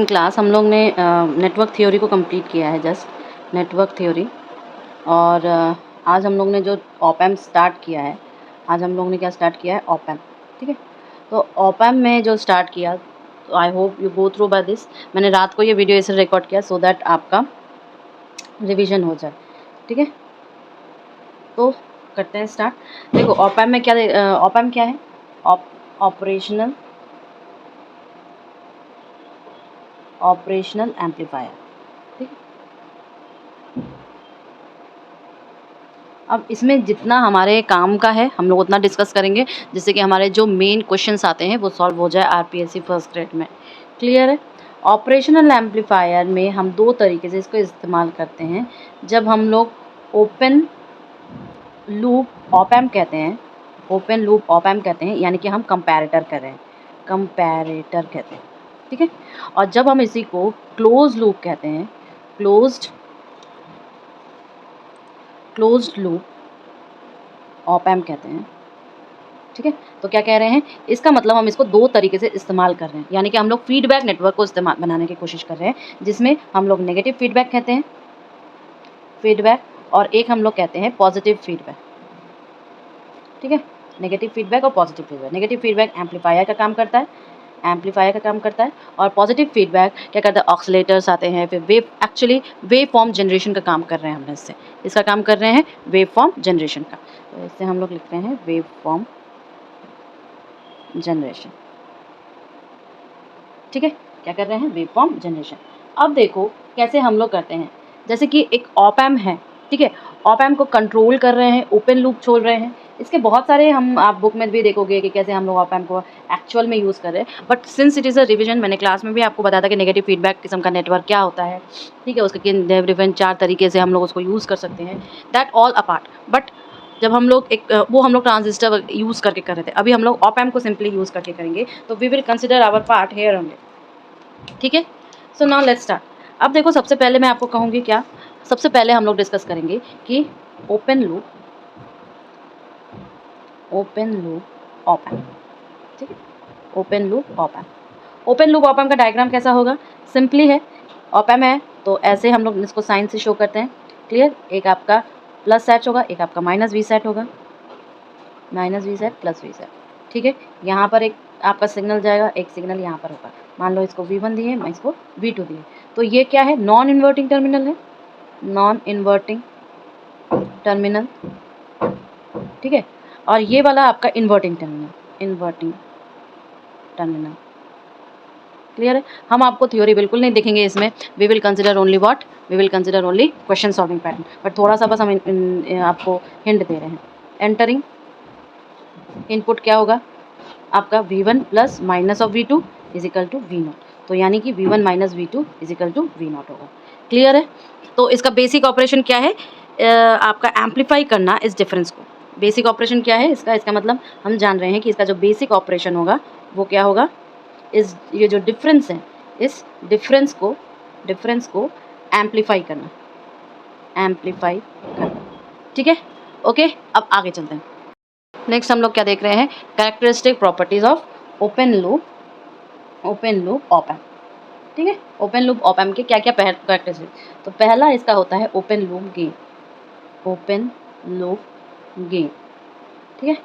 Class हम लोग ने नेटवर्क थ्योरी को कंप्लीट किया है, जस्ट नेटवर्क थ्योरी। और आज हम लोग ने जो ऑप एम्प स्टार्ट किया है, आज हम लोग ने क्या स्टार्ट किया है, ऑप एम्प। ठीक है, तो ऑप एम्प में जो स्टार्ट किया, तो I hope you go through by this. मैंने रात को ये वीडियो इसे रिकॉर्ड किया सो दैट आपका रिवीजन हो जाए। ठीक है, तो करते हैं स्टार्ट। देखो ऑप एम्प में क्या, ऑप एम्प क्या है, ऑपरेशनल एम्पलीफायर। ठीक है, अब इसमें जितना हमारे काम का है हम लोग उतना डिस्कस करेंगे, जिससे कि हमारे जो मेन क्वेश्चंस आते हैं वो सॉल्व हो जाए आरपीएससी फर्स्ट ग्रेड में। क्लियर है। ऑपरेशनल एम्पलीफायर में हम दो तरीके से इसको इस्तेमाल करते हैं। जब हम लोग ओपन लूप ऑप एम्प कहते हैं, ओपन लूप ऑप एम्प कहते हैं, यानी कि हम कंपैरेटर कर रहे हैं, कंपैरेटर कहते हैं। ठीक है, और जब हम इसी को क्लोज लूप कहते हैं, क्लोज्ड लूप ऑप एम्प कहते हैं। ठीक है, तो क्या कह रहे हैं, इसका मतलब हम इसको दो तरीके से इस्तेमाल कर रहे हैं, यानी कि हम लोग फीडबैक नेटवर्क को इस्तेमाल बनाने की कोशिश कर रहे हैं, जिसमें हम लोग नेगेटिव फीडबैक कहते हैं, फीडबैक, और एक हम लोग कहते हैं पॉजिटिव फीडबैक। ठीक है, नेगेटिव फीडबैक और positive feedback. Negative feedback amplifier का काम करता है, एम्पलीफायर का काम करता है, और पॉजिटिव फीडबैक क्या करता है, ऑक्सीलेटर्स आते हैं, फिर वेव फॉर्म जनरेशन का काम कर रहे हैं हम इससे, इसका काम कर रहे हैं वेव फॉर्म जनरेशन का। तो इससे हम लोग लिखते हैं वेव फॉर्म जनरेशन। ठीक है, क्या कर रहे हैं, वेव फॉर्म जनरेशन। अब देखो कैसे हम लोग करते हैं, जैसे कि एक ऑप एम्प है। ठीक है, ऑप एम्प को कंट्रोल कर रहे हैं, ओपन लूप छोड़ रहे हैं, इसके बहुत सारे हम आप बुक में भी देखोगे कि कैसे हम लोग ऑप एम्प को एक्चुअल में यूज़ कर रहे हैं। But since it is a revision, मैंने क्लास में भी आपको बताया था कि नेगेटिव फीडबैक किस्म का नेटवर्क क्या होता है। ठीक है, उसके डिफरेंट 4 तरीके से हम लोग उसको यूज़ कर सकते हैं, दैट ऑल अपार्ट। बट जब हम लोग वो हम लोग ट्रांजिस्टर यूज़ करके कर रहे थे, अभी हम लोग ऑप एम्प को सिंपली यूज़ करके करेंगे, तो we will consider our part here only. ठीक है, सो नाउ लेट्स स्टार्ट। अब देखो सबसे पहले मैं आपको कहूँगी क्या, सबसे पहले हम लोग डिस्कस करेंगे कि ओपन लूप ऑप एम्प। ठीक है, open loop op amp. Open loop op amp का डायग्राम कैसा होगा, सिंपली है, ऑप एम्प है तो ऐसे हम लोग इसको साइन से शो करते हैं। क्लियर, एक आपका प्लस सेट होगा, एक आपका माइनस वी सेट होगा, minus V set plus V set. ठीक है, यहाँ पर एक आपका सिग्नल जाएगा, एक सिग्नल यहाँ पर होगा। मान लो इसको V1 दिए, मैं इसको V2 दिए, तो ये क्या है, नॉन इन्वर्टिंग टर्मिनल है, नॉन इन्वर्टिंग टर्मिनल। ठीक है, और ये वाला आपका inverting terminal, inverting terminal. Clear है। हम आपको थ्योरी बिल्कुल नहीं देखेंगे इसमें, we will consider only what, we will consider only question solving pattern. But थोड़ा सा बस हम आपको हिंट दे रहे हैं। एंटरिंग इनपुट क्या होगा आपका, V1 plus minus of V2 is equal to V0, तो यानी कि V1 minus V2 is equal to V0 होगा। क्लियर है। तो इसका बेसिक ऑपरेशन क्या है, आपका एम्पलीफाई करना इस डिफरेंस को। बेसिक ऑपरेशन क्या है इसका मतलब हम जान रहे हैं कि इसका जो बेसिक ऑपरेशन होगा वो क्या होगा, इस ये जो डिफरेंस है, इस डिफरेंस को एम्पलीफाई करना, एम्पलीफाई करना। ठीक है, ओके, अब आगे चलते हैं। नेक्स्ट हम लोग क्या देख रहे हैं, characteristic properties of open loop op amp. ठीक है, ओपन लूप ऑप एम्प के क्या क्या कैरेक्टरिस्टिक, तो पहला इसका होता है open loop gain, open loop gain. ठीक है,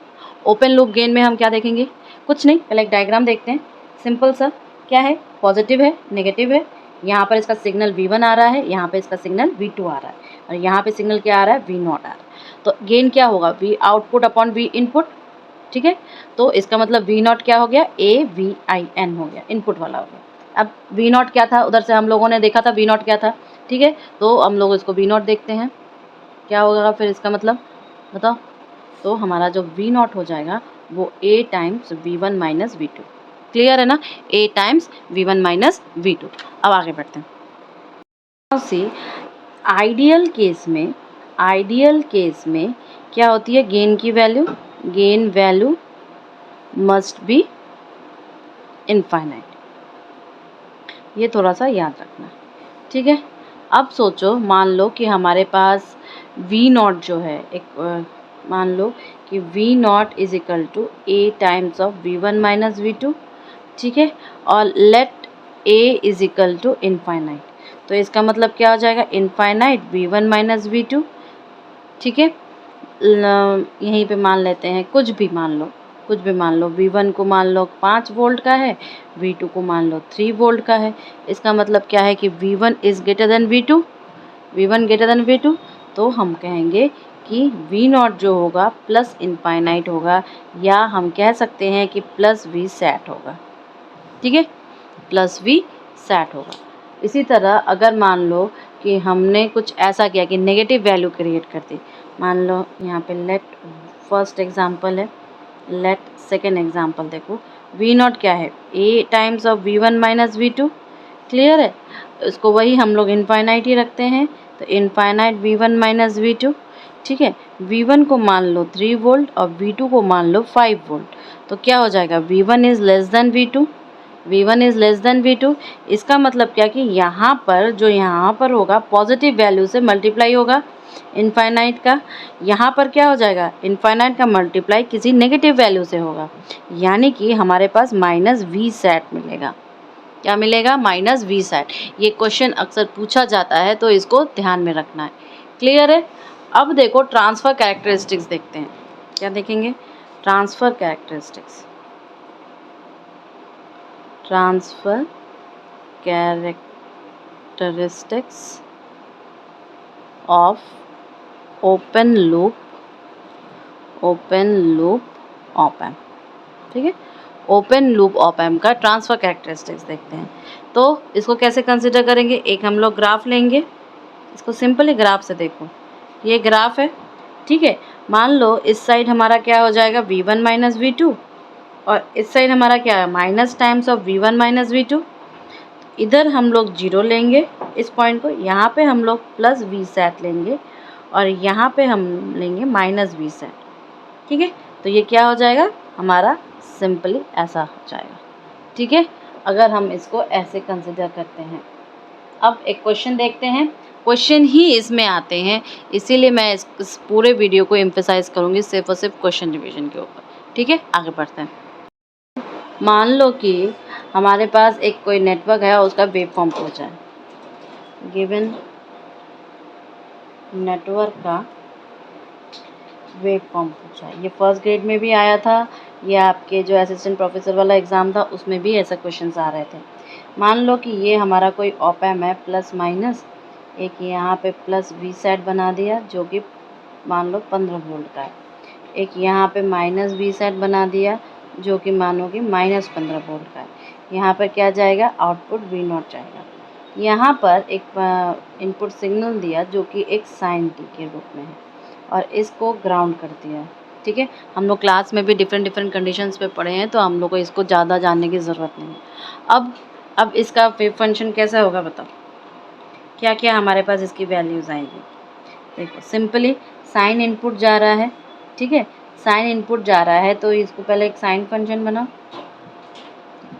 ओपन लूप गेन में हम क्या देखेंगे, कुछ नहीं, पहले एक डायग्राम देखते हैं, सिंपल सा, क्या है, पॉजिटिव है, नेगेटिव है, यहाँ पर इसका सिग्नल V1 आ रहा है, यहाँ पे इसका सिग्नल V2 आ रहा है, और यहाँ पे सिग्नल क्या आ रहा है, V0 आ रहा है। तो गेन क्या होगा, V output upon V input. ठीक है, तो इसका मतलब V0 क्या हो गया, AVIN हो गया, इनपुट वाला हो गया। अब V0 क्या था, उधर से हम लोगों ने देखा था V0 क्या था। ठीक है, तो हम लोग इसको V0 देखते हैं, क्या होगा फिर इसका मतलब बताओ, तो हमारा जो V0 हो जाएगा वो A times V1 minus V2। Clear है ना, A times V1 minus V2। अब आगे बढ़ते हैं। से आइडियल केस में क्या होती है, gain value must be infinite, ये थोड़ा सा याद रखना। ठीक है, अब सोचो, मान लो कि हमारे पास V0 जो है, एक मान लो कि V0 is equal to A times of V1 minus V2। ठीक है, और let a is equal to infinite. तो इसका मतलब क्या हो जाएगा, इनफाइनाइट v1 माइनस v2। ठीक है, यहीं पे मान लेते हैं, कुछ भी मान लो, v1 को मान लो 5 वोल्ट का है, v2 को मान लो 3 वोल्ट का है। इसका मतलब क्या है कि v1 is greater than v2, v1 greater than v2। तो हम कहेंगे कि v नॉट जो होगा प्लस इनफाइनाइट होगा, या हम कह सकते हैं कि प्लस v सेट होगा। ठीक है, प्लस v सेट होगा। इसी तरह अगर मान लो कि हमने कुछ ऐसा किया कि नेगेटिव वैल्यू क्रिएट कर दी, मान लो यहाँ पे लेट फर्स्ट एग्जांपल है, लेट सेकेंड एग्जांपल देखो, v नॉट क्या है, a times of v1 minus v2। Clear है, इसको वही हम लोग इनफाइनाइट ही रखते हैं, तो इनफाइनाइट v1 माइनस v2। ठीक है, v1 को मान लो 3 वोल्ट और v2 को मान लो 5 वोल्ट। तो क्या हो जाएगा, v1 is less than v2, v1 is less than v2। इसका मतलब क्या कि यहाँ पर जो यहाँ पर होगा पॉजिटिव वैल्यू से मल्टीप्लाई होगा इनफाइनाइट का, यहाँ पर क्या हो जाएगा, इनफाइनाइट का मल्टीप्लाई किसी नेगेटिव वैल्यू से होगा, यानी कि हमारे पास माइनस वी सेट मिलेगा। क्या मिलेगा, माइनस वी सेट। ये क्वेश्चन अक्सर पूछा जाता है, तो इसको ध्यान में रखना है। क्लियर है। अब देखो ट्रांसफ़र कैरेक्टरिस्टिक्स देखते हैं, क्या देखेंगे, transfer characteristics, transfer characteristics of open loop op amp. ठीक है, ओपन लूप ऑप एम्प का ट्रांसफ़र कैरेक्टरिस्टिक्स देखते हैं। तो इसको कैसे कंसिडर करेंगे, एक हम लोग ग्राफ लेंगे, इसको सिंपली ग्राफ से देखो, ये ग्राफ है। ठीक है, मान लो इस साइड हमारा क्या हो जाएगा, v1 माइनस v2, और इस साइड हमारा क्या है, minus times of v1 minus v2। इधर हम लोग 0 लेंगे इस पॉइंट को, यहाँ पे हम लोग प्लस v सेट लेंगे, और यहाँ पे हम लेंगे माइनस v सेट। ठीक है, तो ये क्या हो जाएगा हमारा, सिंपली ऐसा हो जाएगा। ठीक है, अगर हम इसको ऐसे कंसिडर करते हैं। अब एक क्वेश्चन देखते हैं, क्वेश्चन ही इसमें आते हैं, इसीलिए मैं इस पूरे वीडियो को एम्फेसाइज करूँगी सिर्फ और सिर्फ क्वेश्चन रिवीजन के ऊपर। ठीक है, आगे बढ़ते हैं। मान लो कि हमारे पास एक कोई नेटवर्क है और उसका वेव फॉर्म पूछा है, गिवन नेटवर्क का वेव फॉर्म पूछा है। ये फर्स्ट ग्रेड में भी आया था, ये आपके जो असिस्टेंट प्रोफेसर वाला एग्ज़ाम था उसमें भी ऐसा क्वेश्चंस आ रहे थे। मान लो कि ये हमारा कोई ऑप एम्प है, प्लस माइनस एक यहाँ पे प्लस वी सेट बना दिया जो कि मान लो 15 वोल्ट का है, एक यहाँ पे माइनस वी सेट बना दिया जो कि मानो कि माइनस 15 वोल्ट का है। यहाँ पर क्या जाएगा, आउटपुट वी नॉट जाएगा। यहाँ पर एक इनपुट सिग्नल दिया जो कि एक साइन टी के रूप में है, और इसको ग्राउंड कर दिया है। ठीक है, हम लोग क्लास में भी डिफरेंट कंडीशंस पे पढ़े हैं, तो हम लोग को इसको ज़्यादा जानने की ज़रूरत नहीं है। अब इसका वेव फंक्शन कैसा होगा बताओ, क्या क्या हमारे पास इसकी वैल्यूज़ आएगी। देखो सिंपली साइन इनपुट जा रहा है, ठीक है, साइन इनपुट जा रहा है, तो इसको पहले एक साइन फंक्शन बनाओ।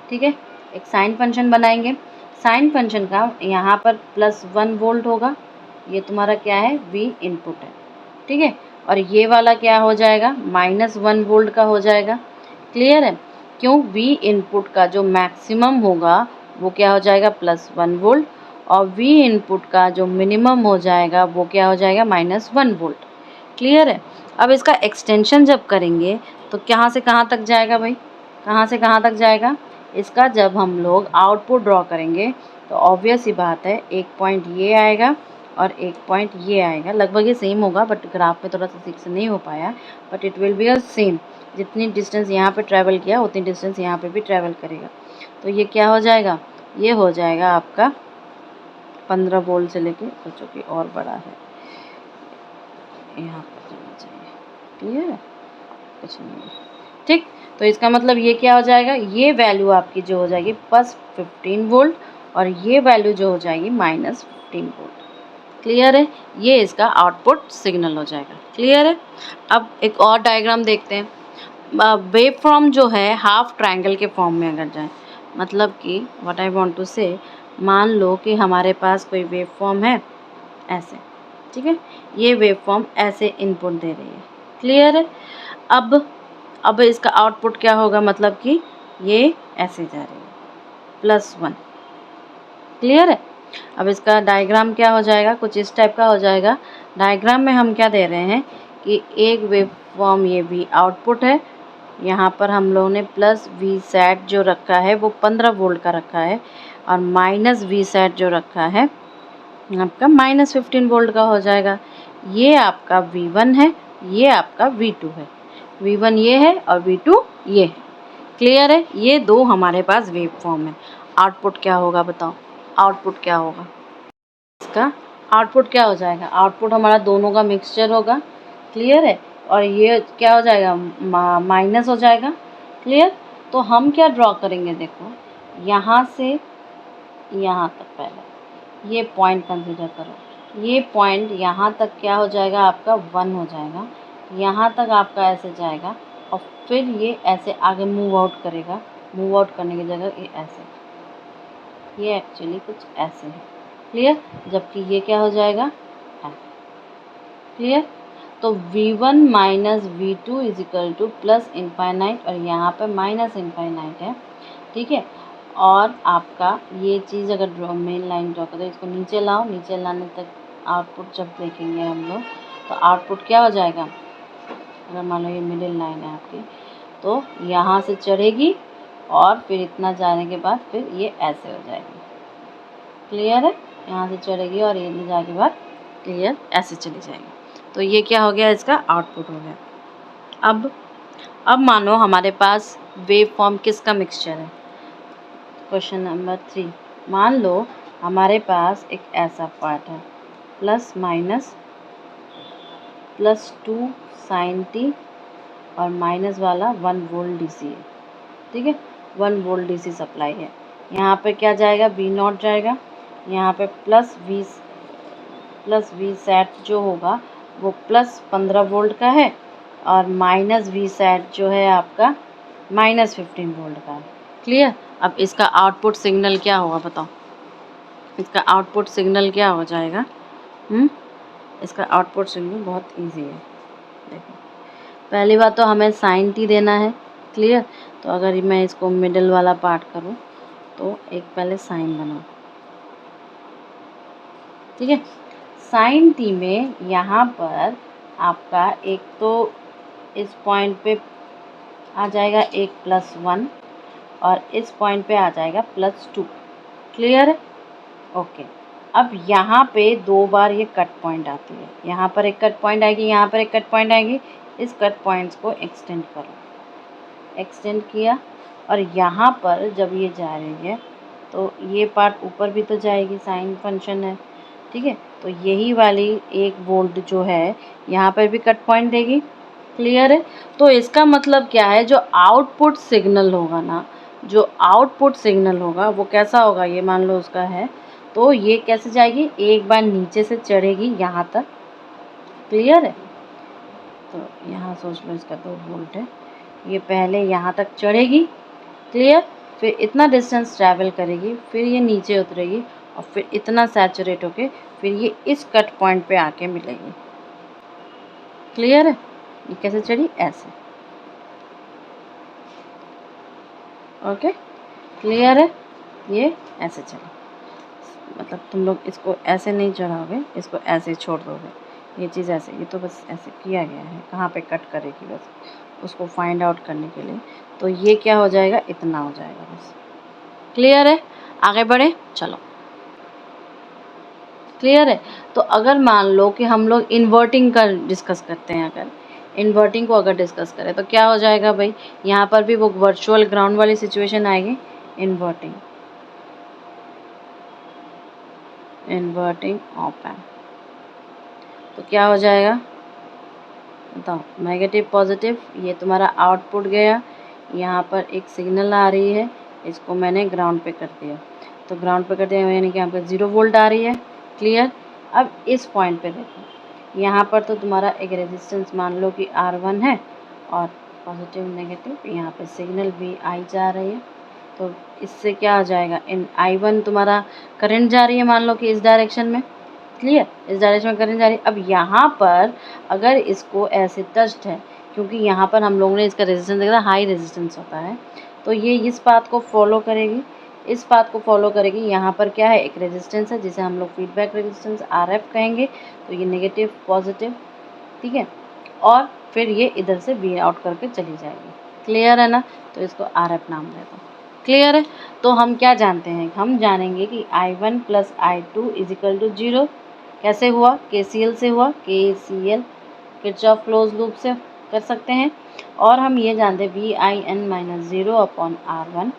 ठीक है, एक साइन फंक्शन बनाएंगे। साइन फंक्शन का यहाँ पर +1 वोल्ट होगा, ये तुम्हारा क्या है, v इनपुट है। ठीक है, और ये वाला क्या हो जाएगा, -1 वोल्ट का हो जाएगा। क्लियर है, क्यों, v इनपुट का जो मैक्सिमम होगा वो क्या हो जाएगा, +1 वोल्ट, और v इनपुट का जो मिनिमम हो जाएगा वो क्या हो जाएगा, -1 वोल्ट। क्लियर है। अब इसका एक्सटेंशन जब करेंगे तो कहाँ से कहाँ तक जाएगा भाई, कहाँ से कहाँ तक जाएगा, इसका जब हम लोग आउटपुट ड्रॉ करेंगे तो ऑब्वियस ही बात है, एक पॉइंट ये आएगा और एक पॉइंट ये आएगा, लगभग ये सेम होगा, बट ग्राफ में थोड़ा सा ठीक से नहीं हो पाया, but it will be a same. जितनी डिस्टेंस यहाँ पे ट्रैवल किया उतनी डिस्टेंस यहाँ पे भी ट्रैवल करेगा। तो ये क्या हो जाएगा, ये हो जाएगा आपका 15 वोल्ट से लेके, सोचो कि और बड़ा है, यहाँ पर जाना चाहिए। क्लियर है, कुछ नहीं है। ठीक, तो इसका मतलब ये क्या हो जाएगा, ये वैल्यू आपकी जो हो जाएगी +15 वोल्ट, और ये वैल्यू जो हो जाएगी -15 वोल्ट। क्लियर है, ये इसका आउटपुट सिग्नल हो जाएगा। क्लियर है। अब एक और डायग्राम देखते हैं। वेव फॉर्म जो है हाफ ट्रायंगल के फॉर्म में अगर जाए, मतलब कि व्हाट आई वांट टू से, मान लो कि हमारे पास कोई वेव फॉर्म है ऐसे, ठीक है, ये वेव फॉर्म ऐसे इनपुट दे रही है। क्लियर है। अब इसका आउटपुट क्या होगा, मतलब कि ये ऐसे जा रही है, +1। क्लियर है। अब इसका डायग्राम क्या हो जाएगा, कुछ इस टाइप का हो जाएगा। डायग्राम में हम क्या दे रहे हैं कि एक वेव फॉर्म ये भी आउटपुट है, यहाँ पर हम लोगों ने प्लस वी सेट जो रखा है वो 15 वोल्ट का रखा है, और माइनस वी सेट जो रखा है आपका माइनस 15 वोल्ट का हो जाएगा। ये आपका V1 है, ये आपका V2 है। V1 ये है और V2 ये है। क्लियर है। ये दो हमारे पास वेव फॉर्म है। आउटपुट क्या होगा बताओ, आउटपुट क्या होगा इसका, आउटपुट क्या हो जाएगा, आउटपुट हमारा दोनों का मिक्सचर होगा। क्लियर है। और ये क्या हो जाएगा, माइनस हो जाएगा। क्लियर। तो हम क्या ड्रॉ करेंगे, देखो यहाँ से यहाँ तक, पहले ये पॉइंट कंसीडर करो, ये पॉइंट यहाँ तक क्या हो जाएगा आपका 1 हो जाएगा, यहाँ तक आपका ऐसे जाएगा, और फिर ये ऐसे आगे मूव आउट करेगा। मूव आउट करने की जगह ये ऐसे, ये एक्चुअली कुछ ऐसे है। क्लियर। जबकि ये क्या हो जाएगा, क्लियर। तो V1 minus V2 is equal two plus infinite, और यहाँ पे माइनस इनफाइनाइट है। ठीक है। और आपका ये चीज़ अगर ड्रॉ मेन लाइन ड्रॉ करें, इसको नीचे लाओ, नीचे लाने तक आउटपुट जब देखेंगे हम लोग, तो आउटपुट क्या हो जाएगा, अगर मान लो ये मिडिल लाइन है आपकी, तो यहाँ से चढ़ेगी और फिर इतना जाने के बाद फिर ये ऐसे हो जाएगी। क्लियर है। यहाँ से चढ़ेगी और ये जाने के बाद क्लियर ऐसे चली जाएगी। तो ये क्या हो गया, इसका आउटपुट हो गया। अब मानो हमारे पास वेव फॉर्म किसका मिक्सचर है। क्वेश्चन नंबर 3, मान लो हमारे पास एक ऐसा पार्ट है, प्लस माइनस +2 sin t और माइनस वाला 1 वोल्ट DC है। ठीक है, 1 वोल्ट DC सप्लाई है। यहाँ पे क्या जाएगा, V0 जाएगा, यहाँ पे प्लस वी सेट जो होगा वो प्लस 15 वोल्ट का है, और माइनस वी सेट जो है आपका माइनस 15 वोल्ट का है। क्लियर। अब इसका आउटपुट सिग्नल क्या होगा बताओ, इसका आउटपुट सिग्नल क्या हो जाएगा। इसका आउटपुट सिग्नल बहुत इजी है। देखो, पहली बात तो हमें साइन टी देना है। क्लियर। तो अगर मैं इसको मिडिल वाला पार्ट करूँ तो एक पहले साइन बनाओ। ठीक है। साइन टी में यहाँ पर आपका एक तो इस पॉइंट पे आ जाएगा एक +1, और इस पॉइंट पे आ जाएगा +2। क्लियर है। ओके। अब यहाँ पे 2 बार ये कट पॉइंट आती है, यहाँ पर एक कट पॉइंट आएगी, यहाँ पर एक कट पॉइंट आएगी। इस कट पॉइंट्स को एक्सटेंड करो, एक्सटेंड किया, और यहाँ पर जब ये जा रही है तो ये पार्ट ऊपर भी तो जाएगी, साइन फंक्शन है। ठीक है। तो यही वाली 1 वोल्ट जो है यहाँ पर भी कट पॉइंट देगी। क्लियर है। तो इसका मतलब क्या है, जो आउटपुट सिग्नल होगा ना, जो आउटपुट सिग्नल होगा वो कैसा होगा, ये मान लो उसका है, तो ये कैसे जाएगी, एक बार नीचे से चढ़ेगी यहाँ तक। क्लियर है। तो यहाँ सोच लो इसका 2 वोल्ट है, ये पहले यहाँ तक चढ़ेगी। क्लियर। फिर इतना डिस्टेंस ट्रैवल करेगी, फिर ये नीचे उतरेगी, और फिर इतना सैचुरेट होके फिर ये इस कट पॉइंट पे आके मिलेगी। क्लियर है। ये कैसे चढ़ी, ऐसे। ओके। क्लियर है। ये ऐसे चली, मतलब तुम लोग इसको ऐसे नहीं चढ़ाओगे, इसको ऐसे छोड़ दोगे। ये चीज़ ऐसे, ये तो बस ऐसे किया गया है, कहाँ पे कट करेगी बस उसको फाइंड आउट करने के लिए। तो ये क्या हो जाएगा, इतना हो जाएगा बस। क्लियर है। आगे बढ़े, चलो। क्लियर है। तो अगर मान लो कि हम लोग इन्वर्टिंग का डिस्कस करते हैं, अगर इन्वर्टिंग को अगर डिस्कस करें तो क्या हो जाएगा भाई, यहाँ पर भी वो वर्चुअल ग्राउंड वाली सिचुएशन आएगी। इन्वर्टिंग ऑप एम्प, तो क्या हो जाएगा बताओ, नेगेटिव पॉजिटिव, ये तुम्हारा आउटपुट गया, यहाँ पर एक सिग्नल आ रही है, इसको मैंने ग्राउंड पे कर दिया, तो ग्राउंड पे कर दिया यानी कि यहाँ पर 0 वोल्ट आ रही है। क्लियर। अब इस पॉइंट पे देखो, यहाँ पर तो तुम्हारा एक रेजिस्टेंस मान लो कि R1 है, और पॉजिटिव नेगेटिव यहाँ पे सिग्नल भी आई जा रही है, तो इससे क्या हो जाएगा, इन I1 तुम्हारा करंट जा रही है मान लो कि इस डायरेक्शन में। क्लियर। इस डायरेक्शन में करंट जा रही है। अब यहाँ पर अगर इसको ऐसे टच्ड है, क्योंकि यहाँ पर हम लोगों ने इसका रेजिस्टेंस देखा था, हाई रेजिस्टेंस होता है, तो ये इस बात को फॉलो करेगी, इस बात को फॉलो करेगी। यहाँ पर क्या है, एक रेजिस्टेंस है जिसे हम लोग फीडबैक रेजिस्टेंस RF कहेंगे, तो ये नेगेटिव पॉजिटिव, ठीक है, और फिर ये इधर से वी आउट करके चली जाएगी। क्लियर है ना, तो इसको RF नाम देगा। क्लियर है, तो हम क्या जानते हैं, हम जानेंगे कि I1 plus I2 is equal to 0 कैसे हुआ, KCL से हुआ, KCL किरचॉफ क्लोज लूप से कर सकते हैं। और हम ये जानते हैं VIN minus 0 upon R1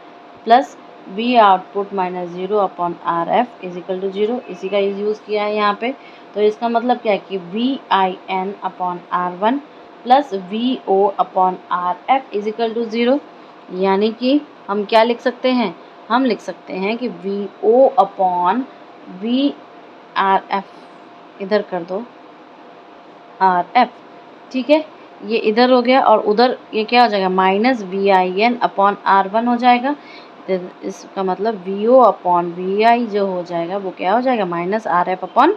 plus V output minus 0 upon RF is equal to 0, इसी का यूज़ किया है यहाँ पे। तो इसका मतलब क्या है कि VIN upon R1 plus VO upon RF is equal to 0, यानी कि हम क्या लिख सकते हैं, हम लिख सकते हैं कि VO अपॉन VRF, इधर कर दो RF, ठीक है, ये इधर हो गया और उधर ये क्या हो जाएगा, माइनस VIN अपॉन R1 हो जाएगा। इसका मतलब VO अपॉन VI जो हो जाएगा वो क्या हो जाएगा, माइनस RF अपॉन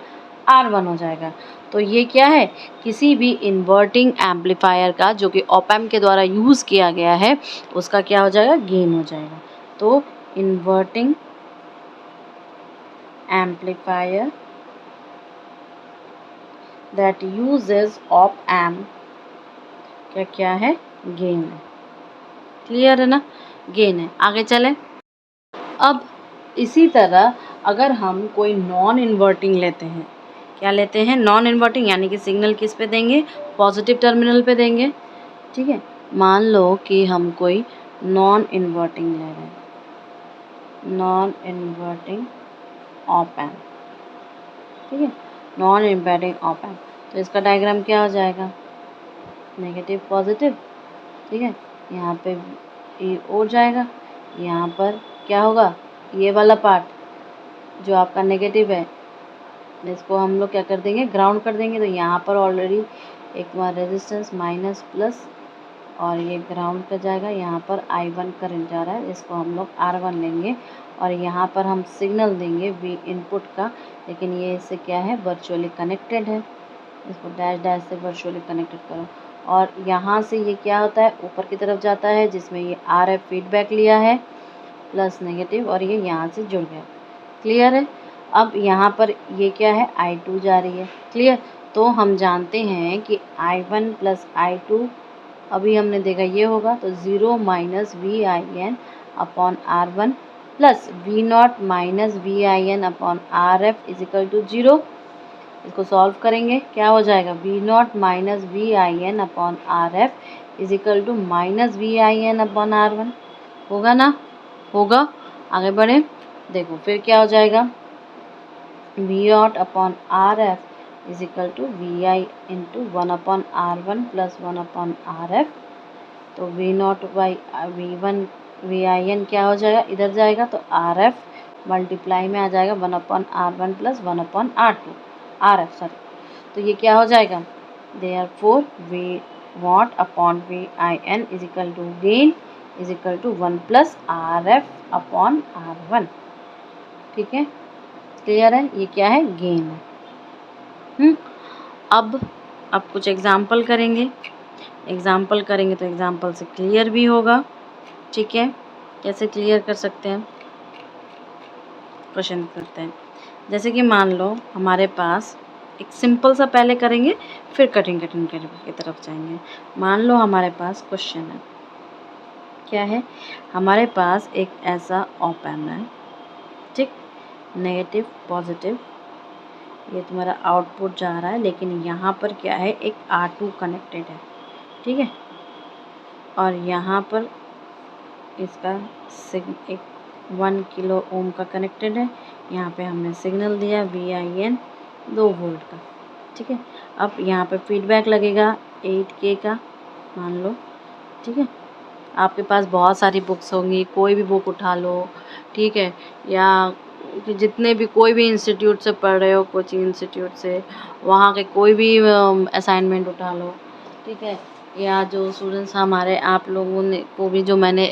R1 हो जाएगा। तो ये क्या है, किसी भी इन्वर्टिंग एम्पलीफायर का जो कि ऑप एम्प के द्वारा यूज़ किया गया है उसका क्या हो जाएगा, गेन हो जाएगा। तो inverting amplifier that uses op amp क्या क्या है, गेन है। क्लियर है ना, गेन है। आगे चलें। अब इसी तरह अगर हम कोई नॉन इन्वर्टिंग लेते हैं, क्या लेते हैं, नॉन इन्वर्टिंग, यानी कि सिग्नल किस पे देंगे, पॉजिटिव टर्मिनल पे देंगे, ठीक है। मान लो कि हम कोई नॉन इन्वर्टिंग ले रहे हैं, नॉन इन्वर्टिंग ऑप एम्प, ठीक है, नॉन इन्वर्टिंग ऑप एम्प। तो इसका डायग्राम क्या हो जाएगा, नेगेटिव पॉजिटिव, ठीक है, यहाँ पे ये हो जाएगा, यहाँ पर क्या होगा, ये वाला पार्ट जो आपका नेगेटिव है इसको हम लोग क्या कर देंगे, ग्राउंड कर देंगे। तो यहाँ पर ऑलरेडी एक बार रेजिस्टेंस माइनस प्लस और ये ग्राउंड कर जाएगा। यहाँ पर I1 करंट जा रहा है, इसको हम लोग R1 लेंगे और यहाँ पर हम सिग्नल देंगे V इनपुट का, लेकिन ये इससे क्या है, वर्चुअली कनेक्टेड है, इसको डैश डैश से वर्चुअली कनेक्टेड करो। और यहाँ से ये क्या होता है, ऊपर की तरफ जाता है जिसमें ये RF फीडबैक लिया है प्लस नेगेटिव, और ये यहाँ से जुड़ गया। क्लियर है। अब यहाँ पर ये क्या है, I2 जा रही है। क्लियर। तो हम जानते हैं कि I1 प्लस I2 अभी हमने देखा ये होगा, तो 0 minus VIN upon R1 plus V0 minus VIN upon RF is equal to 0। इसको सॉल्व करेंगे, क्या हो जाएगा, V0 minus VIN upon RF is equal to minus VIN upon R1, होगा ना, होगा। आगे बढ़े, देखो फिर क्या हो जाएगा, V0 upon RF is equal to VI into 1 upon R1 plus 1 upon RF। तो V0 बाई V1 VIN क्या हो जाएगा, इधर जाएगा तो RF मल्टीप्लाई में आ जाएगा 1 upon R1 plus 1 upon RF sorry. तो ये क्या हो जाएगा, therefore V0 upon VIN is equal to gain is equal to 1 plus RF upon R1। ठीक है, क्लियर है, ये क्या है, गेन है। अब कुछ एग्जाम्पल करेंगे, एग्जाम्पल करेंगे तो एग्जाम्पल से क्लियर भी होगा। ठीक है, कैसे क्लियर कर सकते हैं, क्वेश्चन करते हैं। जैसे कि मान लो हमारे पास एक सिंपल सा पहले करेंगे, फिर कठिन की तरफ जाएंगे। मान लो हमारे पास क्वेश्चन है, क्या है, हमारे पास एक ऐसा ऑप एम्प है, ठीक, नेगेटिव पॉजिटिव, ये तुम्हारा आउटपुट जा रहा है, लेकिन यहाँ पर क्या है, एक R2 कनेक्टेड है, ठीक है, और यहाँ पर इसका एक 1 किलो ओम का कनेक्टेड है। यहाँ पे हमने सिग्नल दिया VIN 2 वोल्ट का, ठीक है। अब यहाँ पे फीडबैक लगेगा 8K का, मान लो, ठीक है। आपके पास बहुत सारी बुक्स होंगी, कोई भी बुक उठा लो, ठीक है, या जितने भी कोई भी इंस्टीट्यूट से पढ़ रहे हो, कोचिंग इंस्टीट्यूट से, वहाँ के कोई भी असाइनमेंट उठा लो, ठीक है, या जो स्टूडेंट्स हमारे आप लोगों ने को भी जो मैंने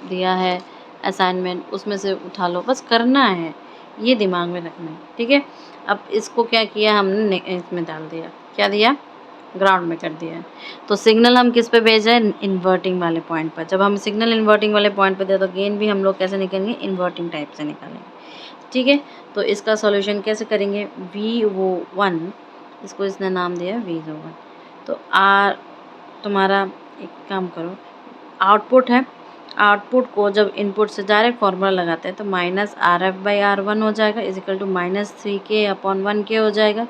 दिया है असाइनमेंट, उसमें से उठा लो, बस करना है, ये दिमाग में रखना है, ठीक है। अब इसको क्या किया हमने, इसमें डाल दिया, क्या दिया, ग्राउंड में कर दिया है। तो सिग्नल हम किस पे भेज रहे हैं, इन्वर्टिंग वाले पॉइंट पर। जब हम सिग्नल इन्वर्टिंग वाले पॉइंट पे दे तो गेन भी हम लोग कैसे निकालेंगे, इन्वर्टिंग टाइप से निकालेंगे। ठीक है, तो इसका सॉल्यूशन कैसे करेंगे, V01, इसको इसने नाम दिया V01। तो आर तुम्हारा, एक काम करो, आउटपुट है, आउटपुट को जब इनपुट से डायरेक्ट फॉर्मूला लगाते हैं तो -RF/R1 हो जाएगा इजिकल टू -3K/1K हो जाएगा,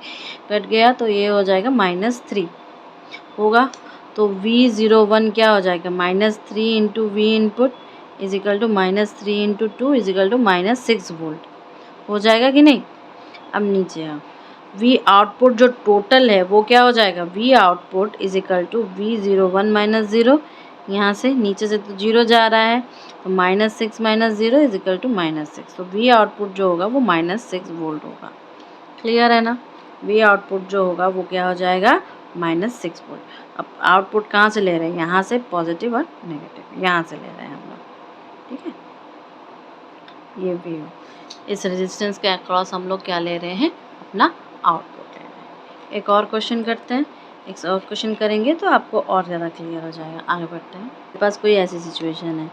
कट गया तो ये हो जाएगा -3 होगा। तो V01 क्या हो जाएगा, -3 into V input is equal to -3 into 2 is equal to -6 volt हो जाएगा कि नहीं। अब नीचे आओ, V आउटपुट जो टोटल है वो क्या हो जाएगा, V output is equal to V01 - 0, यहाँ से नीचे से तो 0 जा रहा है तो -6 - 0 इजिकल टू -6। तो V आउटपुट जो होगा वो -6 वोल्ट होगा। क्लियर है ना, V आउटपुट जो होगा वो क्या हो जाएगा, -6 वोल्ट। अब आउटपुट कहाँ से ले रहे हैं, यहाँ से पॉजिटिव और नेगेटिव यहाँ से ले रहे हैं हम लोग। ठीक है, ये भी हो, इस रेजिस्टेंस के अक्रॉस हम लोग क्या ले रहे हैं, अपना आउटपुट ले रहे हैं। एक और क्वेश्चन करते हैं, एक और क्वेश्चन करेंगे तो आपको और ज़्यादा क्लियर हो जाएगा। आगे बढ़ते हैं। मेरे पास कोई ऐसी सिचुएशन है,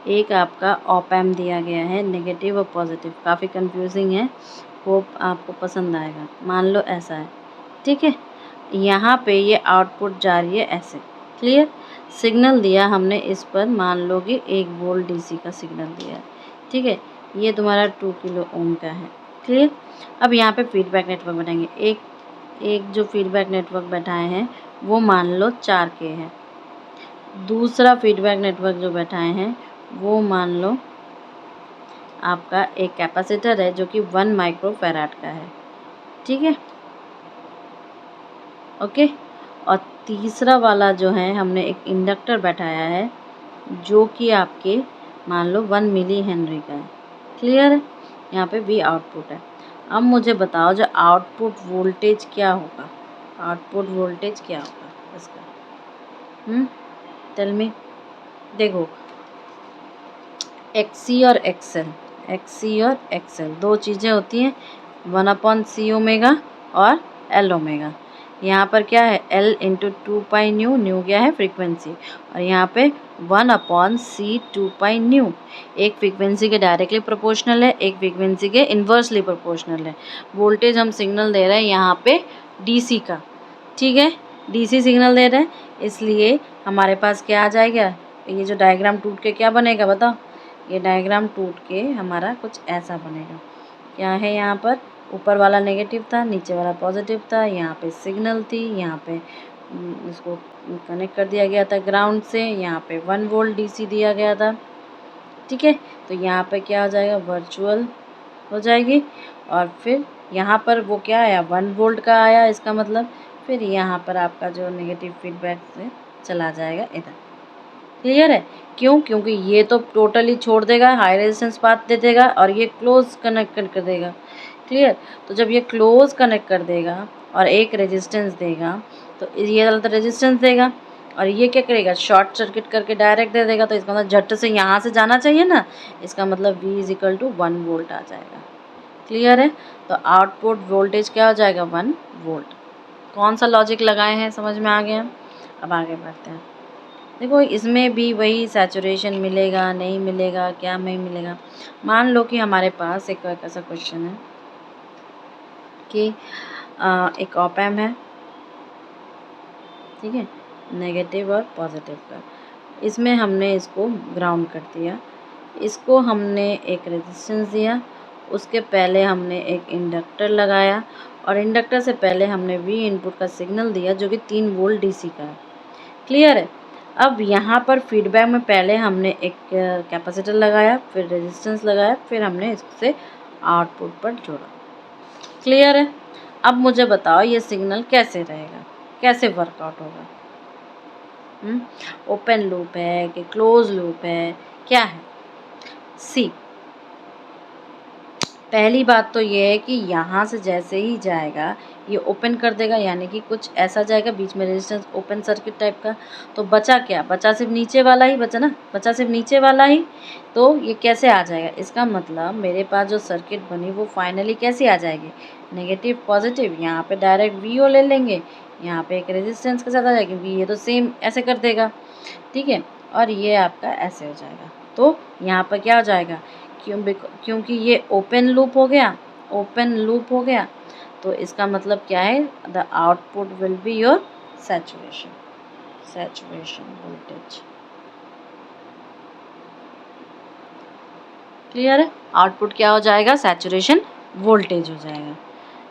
एक आपका ऑप एम्प दिया गया है, नेगेटिव और पॉजिटिव, काफ़ी कंफ्यूजिंग है, होप आपको पसंद आएगा। मान लो ऐसा है, ठीक है, यहाँ पे ये आउटपुट जा रही है ऐसे, क्लियर, सिग्नल दिया हमने इस पर, मान लो कि 1 वोल्ट DC का सिग्नल दिया है, ठीक है, ये तुम्हारा 2 किलो ओम का है, क्लियर। अब यहाँ पे फीडबैक नेटवर्क बनाएंगे, एक जो फीडबैक नेटवर्क बैठाए हैं वो मान लो 4K है, दूसरा फीडबैक नेटवर्क जो बैठाए हैं वो मान लो आपका एक कैपेसिटर है जो कि 1 माइक्रोफैराड का है, ठीक है, ओके। और तीसरा वाला जो है हमने एक इंडक्टर बैठाया है जो कि आपके मान लो 1 मिली हेनरी का है, क्लियर है। यहाँ पे V आउटपुट है। अब मुझे बताओ जो आउटपुट वोल्टेज क्या होगा, आउटपुट वोल्टेज क्या होगा इसका, टेल मी। देखो XC और XL दो चीज़ें होती हैं, 1/C ओमेगा और L ओमेगा। यहाँ पर क्या है, L इंटू 2 पाई न्यू क्या है, फ्रीक्वेंसी, और यहाँ पे 1/C 2 पाई न्यू। एक फ्रीक्वेंसी के डायरेक्टली प्रोपोर्शनल है, एक फ्रीक्वेंसी के इन्वर्सली प्रोपोर्शनल है। वोल्टेज हम सिग्नल दे रहे हैं यहाँ पे DC का, ठीक है, DC सिग्नल दे रहे हैं, इसलिए हमारे पास क्या आ जाएगा, ये जो डायग्राम टूट के क्या बनेगा बताओ, ये डायग्राम टूट के हमारा कुछ ऐसा बनेगा। क्या है, यहाँ पर ऊपर वाला नेगेटिव था, नीचे वाला पॉजिटिव था, यहाँ पे सिग्नल थी, यहाँ पे इसको कनेक्ट कर दिया गया था ग्राउंड से, यहाँ पे 1 वोल्ट DC दिया गया था, ठीक है। तो यहाँ पे क्या हो जाएगा, वर्चुअल हो जाएगी, और फिर यहाँ पर वो क्या आया, 1 वोल्ट का आया, इसका मतलब फिर यहाँ पर आपका जो नेगेटिव फीडबैक से चला जाएगा इधर, क्लियर है। क्यों, क्योंकि ये तो टोटली छोड़ देगा, हाई रेजिस्टेंस पाथ दे देगा, और ये क्लोज कनेक्ट कर देगा, क्लियर। तो जब ये क्लोज कनेक्ट कर देगा और एक रेजिस्टेंस देगा तो ये वाला रेजिस्टेंस देगा, और ये क्या करेगा, शॉर्ट सर्किट करके डायरेक्ट दे देगा, तो इसका मतलब झट से यहाँ से जाना चाहिए ना, इसका मतलब V इजिकल टू 1 वोल्ट आ जाएगा, क्लियर है। तो आउटपुट वोल्टेज क्या हो जाएगा, 1 वोल्ट। कौन सा लॉजिक लगाए हैं, समझ में आ गया। अब आगे बढ़ते हैं। देखो इसमें भी वही सैचुरेशन मिलेगा नहीं मिलेगा, क्या नहीं मिलेगा। मान लो कि हमारे पास एक ऐसा क्वेश्चन है कि एक ऑप एम्प है, ठीक है, नेगेटिव और पॉजिटिव का, इसमें हमने इसको ग्राउंड कर दिया, इसको हमने एक रेजिस्टेंस दिया, उसके पहले हमने एक इंडक्टर लगाया, और इंडक्टर से पहले हमने V इनपुट का सिग्नल दिया जो कि 3 वोल्ट DC का है, क्लियर है। अब यहाँ पर फीडबैक में पहले हमने एक कैपेसिटर लगाया, फिर रेजिस्टेंस लगाया, फिर हमने इससे आउटपुट पर जोड़ा, क्लियर है। अब मुझे बताओ ये सिग्नल कैसे रहेगा, कैसे वर्कआउट होगा, ओपन लूप है कि क्लोज लूप है, क्या है। सी, पहली बात तो ये है कि यहाँ से जैसे ही जाएगा ये ओपन कर देगा, यानी कि कुछ ऐसा जाएगा बीच में रेजिस्टेंस ओपन सर्किट टाइप का। तो बचा क्या, बचा सिर्फ नीचे वाला ही बचा ना, बचा सिर्फ नीचे वाला ही। तो ये कैसे आ जाएगा, इसका मतलब मेरे पास जो सर्किट बनी वो फाइनली कैसी आ जाएगी, नेगेटिव पॉजिटिव। यहाँ पे डायरेक्ट वीओ ले लेंगे, यहाँ पे एक रेजिस्टेंस के साथ आ जाएगा, क्योंकि ये तो सेम ऐसे कर देगा, ठीक है। और ये आपका ऐसे हो जाएगा। तो यहाँ पर क्या हो जाएगा, क्योंकि ये ओपन लूप हो गया, ओपन लूप हो गया, तो इसका मतलब क्या है, the output will be your saturation, saturation voltage. Clear है, आउटपुट क्या हो जाएगा, सैचुरेशन वोल्टेज हो जाएगा।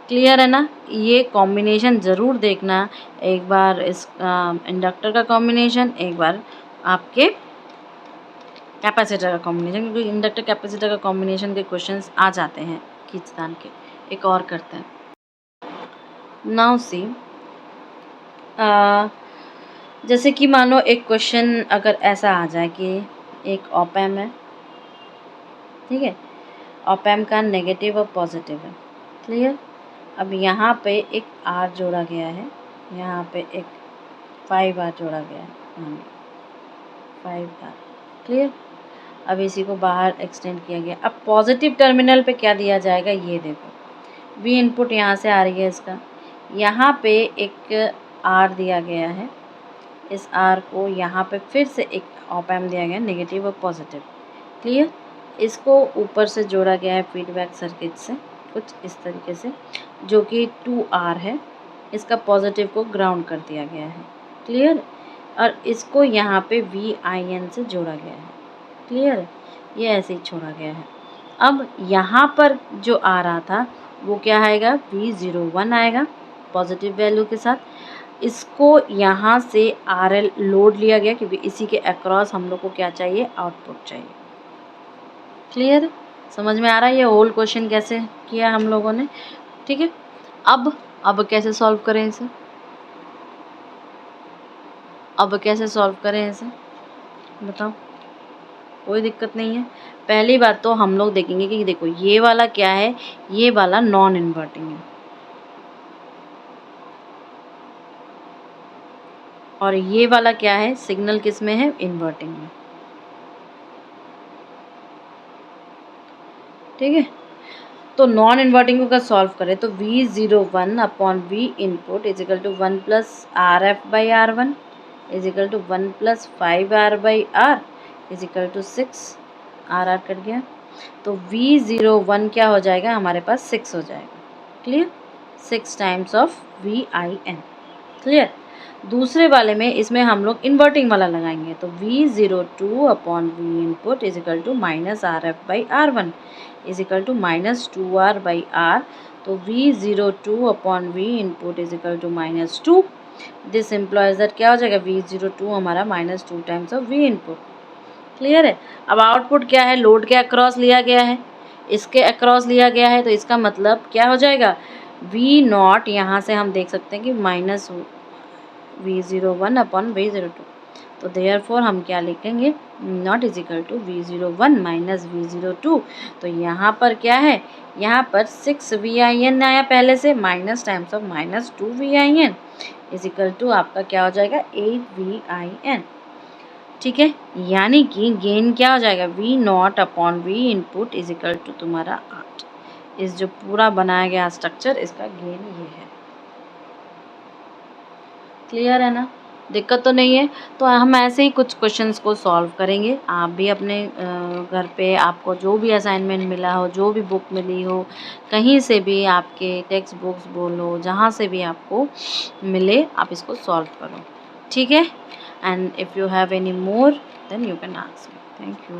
क्लियर है ना। ये कॉम्बिनेशन ज़रूर देखना, एक बार इस इंडक्टर का कॉम्बिनेशन, एक बार आपके कैपेसिटर का कॉम्बिनेशन, क्योंकि इंडक्टर कैपेसिटर का कॉम्बिनेशन के क्वेश्चंस आ जाते हैं खींचतान के। एक और करते हैं, नाउ सी, जैसे कि मानो एक क्वेश्चन अगर ऐसा आ जाए कि एक ऑप एम्प है, ठीक है, ऑप एम्प का नेगेटिव और पॉजिटिव है। क्लियर। अब यहाँ पे एक आर जोड़ा गया है, यहाँ पे एक 5 आर जोड़ा गया है, यहाँ 5 आर। क्लियर। अब इसी को बाहर एक्सटेंड किया गया। अब पॉजिटिव टर्मिनल पे क्या दिया जाएगा, ये देखो, वी इनपुट यहाँ से आ रही है इसका, यहाँ पे एक आर दिया गया है, इस आर को यहाँ पे फिर से एक ऑप एम्प दिया गया है, नेगेटिव और पॉजिटिव। क्लियर। इसको ऊपर से जोड़ा गया है फीडबैक सर्किट से कुछ इस तरीके से, जो कि 2R है, इसका पॉजिटिव को ग्राउंड कर दिया गया है। क्लियर। और इसको यहाँ पे VIN से जोड़ा गया है। क्लियर। ये ऐसे ही छोड़ा गया है। अब यहाँ पर जो आ रहा था वो क्या आएगा, V01 आएगा पॉजिटिव वैल्यू के साथ। इसको यहाँ से RL लोड लिया गया, क्योंकि इसी के अक्रॉस हम लोग को क्या चाहिए, आउटपुट चाहिए। क्लियर। समझ में आ रहा है ये होल क्वेश्चन कैसे किया हम लोगों ने, ठीक है। अब कैसे सॉल्व करें इसे, अब कैसे सॉल्व करें इसे बताओ। कोई दिक्कत नहीं है। पहली बात तो हम लोग देखेंगे कि देखो ये वाला क्या है, ये वाला नॉन इन्वर्टिंग है, और ये वाला क्या है, सिग्नल किस में है, इन्वर्टिंग में। ठीक है। तो नॉन इन्वर्टिंग को अगर सॉल्व करें तो V01 upon V input is equal to 1 plus RF/R1 is equal to 1 plus 5R/R is equal to 6। RR cut गया, तो V01 क्या हो जाएगा, हमारे पास 6 हो जाएगा। Clear. 6 times of VIN। Clear. दूसरे वाले में इसमें हम लोग इन्वर्टिंग वाला लगाएंगे, तो V02 upon V input is equal to minus RF/R1 is equal to minus 2R/R। तो V02 upon V input is equal to minus 2। This implies that क्या हो जाएगा, V02 हमारा minus 2 times of V input. Clear है। अब output क्या है, load के अक्रॉस लिया गया है, इसके अक्रॉस लिया गया है, तो इसका मतलब क्या हो जाएगा, V0 यहाँ से हम देख सकते हैं कि माइनस V01 अपॉन V02। तो देयरफॉर हम क्या लिखेंगे, naught is equal to V01 minus V02। तो यहाँ पर क्या है, यहाँ पर 6 VIN आया पहले से, minus times of minus 2 VIN is equal to आपका क्या हो जाएगा, 8 VIN। ठीक है। यानी कि गेन क्या हो जाएगा, V0 upon V input is equal to तुम्हारा 8। इस जो पूरा बनाया गया स्ट्रक्चर, इसका गेन ये है। क्लियर है ना, दिक्कत तो नहीं है। तो हम ऐसे ही कुछ क्वेश्चंस को सॉल्व करेंगे। आप भी अपने घर पे आपको जो भी असाइनमेंट मिला हो, जो भी बुक मिली हो, कहीं से भी आपके टेक्स्ट बुक्स बोलो, जहाँ से भी आपको मिले, आप इसको सॉल्व करो। ठीक है। And if you have any more than you can ask me. Thank you.